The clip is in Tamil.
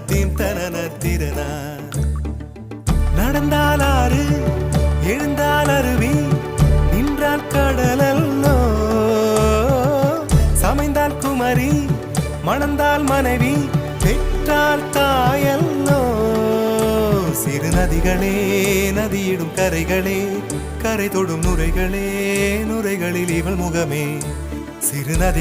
தீம் தனன திறனா. நடந்தால் ஆறு எழுந்தால் அருவி நின்றால் கடலல்லோ, சமைந்தால் குமரி மணந்தால் மனைவி பெற்றால் தாயல்லோ. சிறு நதிகளே நதியிடும் கரைகளே கரை தொடும் நுரைகளே நுரைகளில் இவள் முகமே. சிறு நதி